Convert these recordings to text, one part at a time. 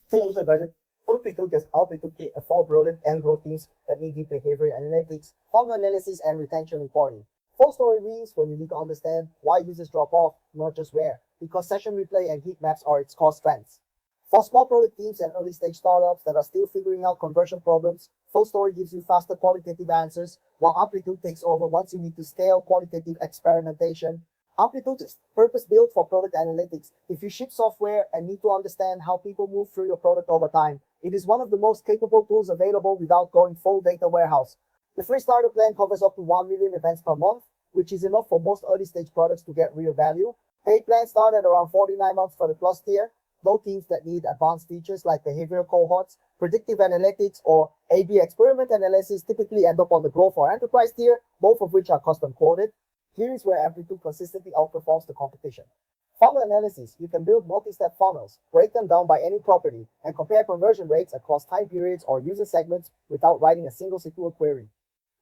Tools regarding Amplitude is Amplitude for brilliant and growth teams that need deep behavior analytics, funnel analysis, and retention reporting. FullStory means when you need to understand why users drop off, not just where, because session replay and heat maps are its core strengths. For small product teams and early stage startups that are still figuring out conversion problems, FullStory gives you faster qualitative answers, while Amplitude takes over once you need to scale qualitative experimentation. Amplitude is purpose built for product analytics. If you ship software and need to understand how people move through your product over time, it is one of the most capable tools available without going full data warehouse. The free starter plan covers up to 1 million events per month, which is enough for most early stage products to get real value. Paid plans start at around 49 months for the plus tier. Though teams that need advanced features like behavioral cohorts, predictive analytics, or A/B experiment analysis typically end up on the Growth or Enterprise tier, both of which are custom quoted. Here is where Amplitude consistently outperforms the competition. Funnel analysis. You can build multi-step funnels, break them down by any property, and compare conversion rates across time periods or user segments without writing a single SQL query.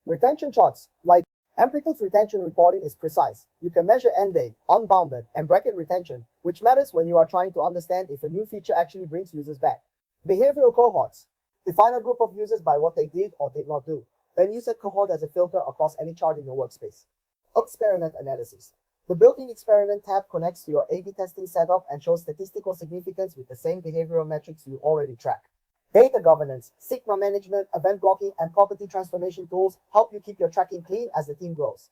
Retention charts. Like Amplitude's retention reporting is precise. You can measure end date, unbounded, and bracket retention, which matters when you are trying to understand if a new feature actually brings users back. Behavioral cohorts. Define a group of users by what they did or did not do. Then use a cohort as a filter across any chart in your workspace. Experiment analysis. The built-in experiment tab connects to your A/B testing setup and shows statistical significance with the same behavioral metrics you already track. Data governance, Sigma management, event blocking, and property transformation tools help you keep your tracking clean as the team grows.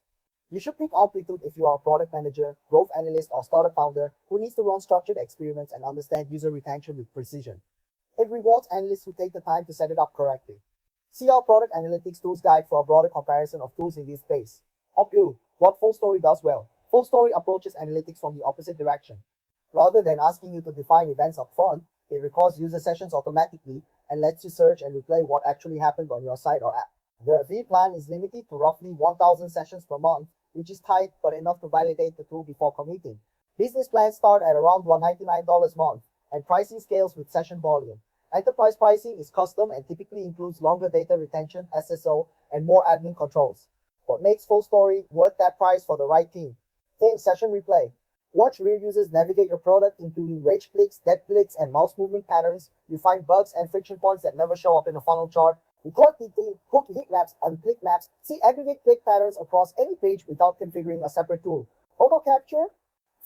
You should pick Amplitude if you are a product manager, growth analyst, or startup founder who needs to run structured experiments and understand user retention with precision. It rewards analysts who take the time to set it up correctly. See our product analytics tools guide for a broader comparison of tools in this space. Amplitude, what FullStory does well. FullStory approaches analytics from the opposite direction. Rather than asking you to define events up front, it records user sessions automatically and lets you search and replay what actually happened on your site or app. The free plan is limited to roughly 1,000 sessions per month, which is tight but enough to validate the tool before committing. Business plans start at around $199 a month, and pricing scales with session volume. Enterprise pricing is custom and typically includes longer data retention, SSO, and more admin controls. What makes FullStory worth that price for the right team? Think session replay. Watch real users navigate your product, including rage clicks, dead clicks, and mouse movement patterns. You find bugs and friction points that never show up in a funnel chart. Record hook heat maps and click maps. See aggregate click patterns across any page without configuring a separate tool. Auto capture.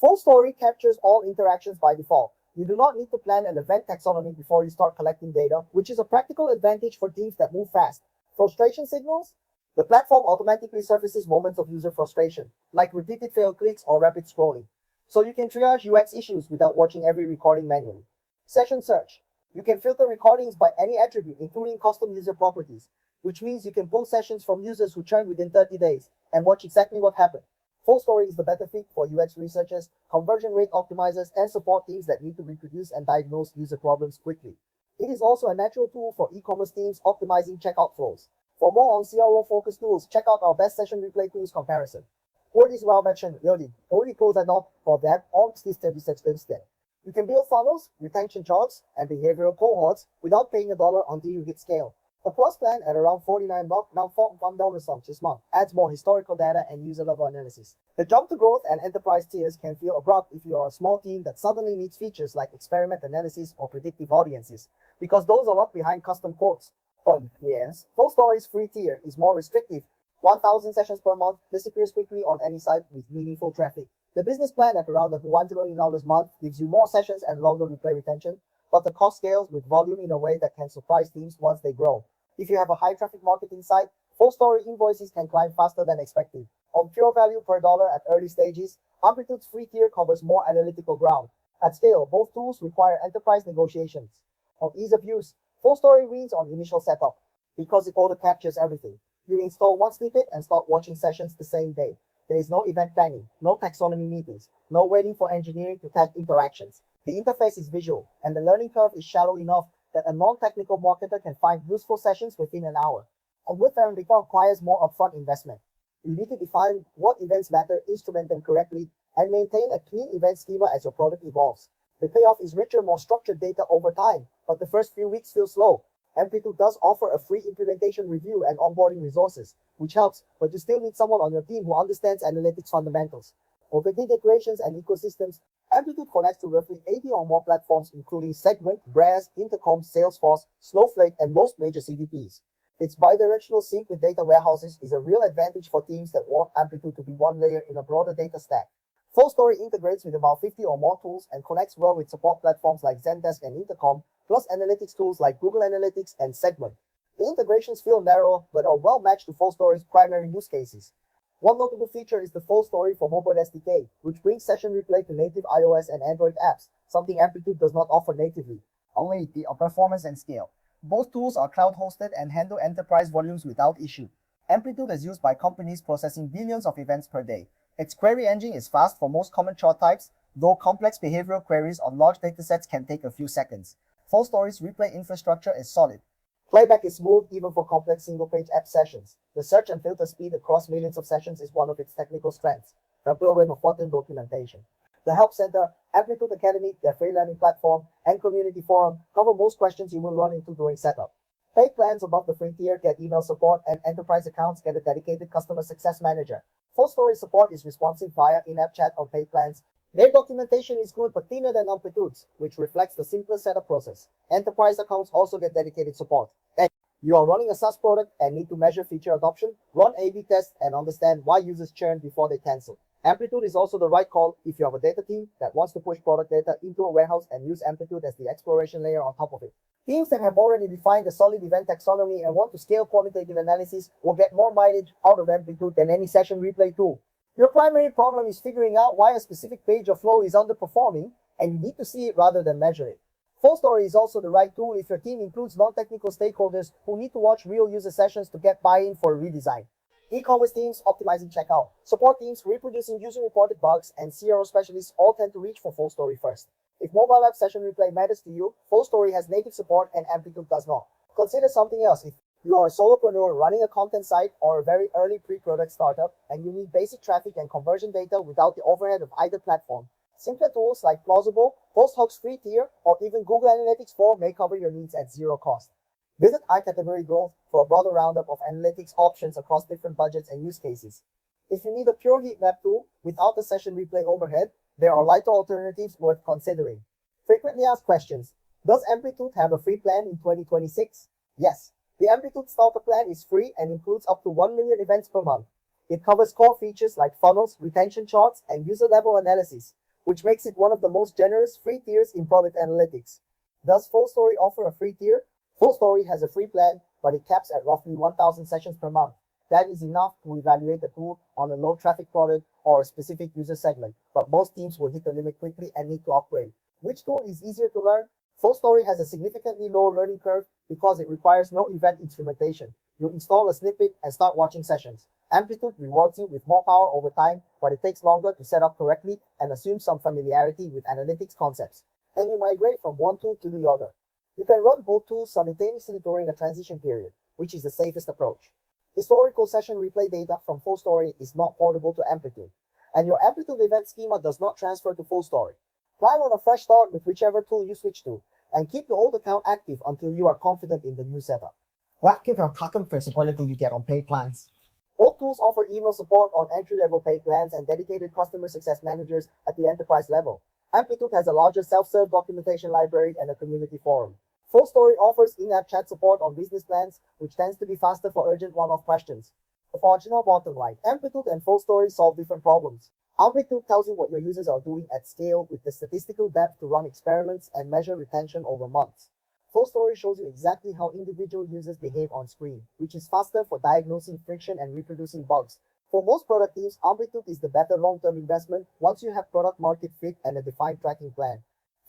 FullStory captures all interactions by default. You do not need to plan an event taxonomy before you start collecting data, which is a practical advantage for teams that move fast. Frustration signals. The platform automatically surfaces moments of user frustration, like repeated failed clicks or rapid scrolling, so you can triage UX issues without watching every recording manually. Session search. You can filter recordings by any attribute, including custom user properties, which means you can pull sessions from users who churned within 30 days and watch exactly what happened. FullStory is the better fit for UX researchers, conversion rate optimizers, and support teams that need to reproduce and diagnose user problems quickly. It is also a natural tool for e-commerce teams optimizing checkout flows. For more on CRO-focused tools, check out our best session replay tools comparison. What is well mentioned earlier, only tools are not for that or system research instead. You can build funnels, retention charts, and behavioral cohorts without paying a dollar until you hit scale. A plus plan at around $49, now $1 some this month, adds more historical data and user-level analysis. The jump to growth and enterprise tiers can feel abrupt if you are a small team that suddenly needs features like experiment analysis or predictive audiences, because those are locked behind custom quotes. But yes, FullStory's free tier is more restrictive. 1,000 sessions per month disappears quickly on any site with meaningful traffic. The business plan at around $1 million a month gives you more sessions and longer replay retention, but the cost scales with volume in a way that can surprise teams once they grow. If you have a high traffic marketing site, FullStory invoices can climb faster than expected. On pure value per dollar at early stages, Amplitude's free tier covers more analytical ground. At scale, both tools require enterprise negotiations. On ease of use, FullStory wins on initial setup because it auto captures everything. You install one snippet and start watching sessions the same day. There is no event planning, no taxonomy meetings, no waiting for engineering to tag interactions. The interface is visual, and the learning curve is shallow enough that a non-technical marketer can find useful sessions within an hour. A good foundation requires more upfront investment. You need to define what events matter, instrument them correctly, and maintain a clean event schema as your product evolves. The payoff is richer, more structured data over time, but the first few weeks feel slow. Amplitude does offer a free implementation review and onboarding resources, which helps, but you still need someone on your team who understands analytics fundamentals. Open integrations and ecosystems. Amplitude connects to roughly 80 or more platforms, including Segment, Braze, Intercom, Salesforce, Snowflake, and most major CDPs. Its bidirectional sync with data warehouses is a real advantage for teams that want Amplitude to be one layer in a broader data stack. FullStory integrates with about 50 or more tools and connects well with support platforms like Zendesk and Intercom, plus analytics tools like Google Analytics and Segment. The integrations feel narrow, but are well matched to FullStory's primary use cases. One notable feature is the FullStory for Mobile SDK, which brings session replay to native iOS and Android apps, something Amplitude does not offer natively. Only the performance and scale. Both tools are cloud-hosted and handle enterprise volumes without issue. Amplitude is used by companies processing billions of events per day. Its query engine is fast for most common chart types, though complex behavioral queries on large datasets can take a few seconds. FullStory's replay infrastructure is solid. Playback is smooth even for complex single-page app sessions. The search and filter speed across millions of sessions is one of its technical strengths, coupled with important documentation. The Help Center, Amplitude Academy, their free learning platform, and community forum cover most questions you will run into during setup. Paid plans above the free tier get email support, and enterprise accounts get a dedicated customer success manager. FullStory support is responsive via in-app chat on paid plans. Their documentation is good but thinner than Amplitude's, which reflects the simpler setup process. Enterprise accounts also get dedicated support. And you are running a SaaS product and need to measure feature adoption, run A/B tests, and understand why users churn before they cancel. Amplitude is also the right call if you have a data team that wants to push product data into a warehouse and use Amplitude as the exploration layer on top of it. Teams that have already defined a solid event taxonomy and want to scale quantitative analysis will get more mileage out of Amplitude than any session replay tool. Your primary problem is figuring out why a specific page or flow is underperforming, and you need to see it rather than measure it. FullStory is also the right tool if your team includes non-technical stakeholders who need to watch real user sessions to get buy-in for a redesign. E-commerce teams optimizing checkout, support teams reproducing user-reported bugs, and CRO specialists all tend to reach for FullStory first. If mobile app session replay matters to you, FullStory has native support and Amplitude does not. Consider something else. If you are a solopreneur running a content site or a very early pre-product startup and you need basic traffic and conversion data without the overhead of either platform, simpler tools like Plausible, PostHawk's free tier, or even Google Analytics 4 may cover your needs at zero cost. Visit iCategory Growth for a broader roundup of analytics options across different budgets and use cases. If you need a pure heat map tool without the session replay overhead, there are lighter alternatives worth considering. Frequently asked questions. Does Amplitude have a free plan in 2026? Yes. The Amplitude Starter Plan is free and includes up to 1 million events per month. It covers core features like funnels, retention charts, and user-level analysis, which makes it one of the most generous free tiers in product analytics. Does FullStory offer a free tier? FullStory has a free plan, but it caps at roughly 1,000 sessions per month. That is enough to evaluate the tool on a low-traffic product or a specific user segment, but most teams will hit the limit quickly and need to upgrade. Which tool is easier to learn? FullStory has a significantly lower learning curve because it requires no event instrumentation. You install a snippet and start watching sessions. Amplitude rewards you with more power over time, but it takes longer to set up correctly and assumes some familiarity with analytics concepts. And you migrate from one tool to the other. You can run both tools simultaneously during a transition period, which is the safest approach. Historical session replay data from FullStory is not portable to Amplitude, and your Amplitude event schema does not transfer to FullStory. Plan on a fresh start with whichever tool you switch to, and keep the old account active until you are confident in the new setup. What give your for support you get on paid plans? Both tools offer email support on entry-level paid plans and dedicated customer success managers at the enterprise level. Amplitude has a larger self-serve documentation library and a community forum. FullStory offers in-app chat support on business plans, which tends to be faster for urgent one-off questions. The marginal bottom line, Amplitude and FullStory solve different problems. Amplitude tells you what your users are doing at scale with the statistical depth to run experiments and measure retention over months. FullStory shows you exactly how individual users behave on screen, which is faster for diagnosing friction and reproducing bugs. For most product teams, Amplitude is the better long-term investment once you have product market fit and a defined tracking plan.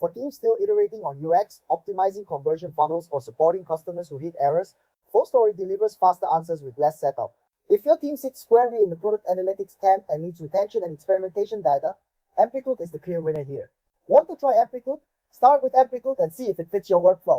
For teams still iterating on UX, optimizing conversion funnels, or supporting customers who hit errors, FullStory delivers faster answers with less setup. If your team sits squarely in the product analytics camp and needs retention and experimentation data, Amplitude is the clear winner here. Want to try Amplitude? Start with Amplitude and see if it fits your workflow.